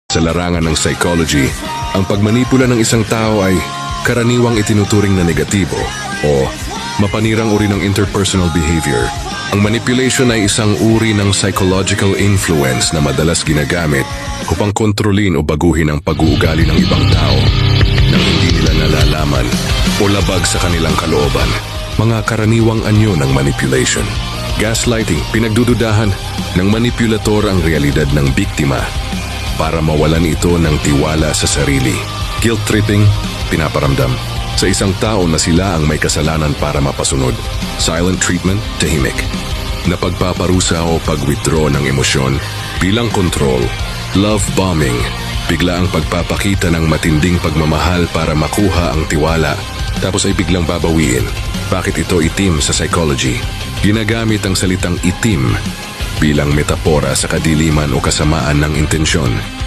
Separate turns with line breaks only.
Sa larangan ng psychology, ang pagmanipula ng isang tao ay karaniwang itinuturing na negatibo o mapanirang uri ng interpersonal behavior. Ang manipulation ay isang uri ng psychological influence na madalas ginagamit upang kontrolin o baguhin ang pag-uugali ng ibang tao nang hindi nila nalalaman o labag sa kanilang kalooban. Mga karaniwang anyo ng manipulation. Gaslighting, pinagdududahan ng manipulator ang realidad ng biktima para mawalan ito ng tiwala sa sarili. Guilt-tripping, pinaparamdam sa isang tao na sila ang may kasalanan para mapasunod. Silent treatment, tahimik, na pagpaparusa o pag-withdraw ng emosyon bilang control. Love bombing, bigla ang pagpapakita ng matinding pagmamahal para makuha ang tiwala tapos ay biglang babawiin. Bakit ito itim sa psychology? Ginagamit ang salitang itim bilang metapora sa kadiliman o kasamaan ng intensyon.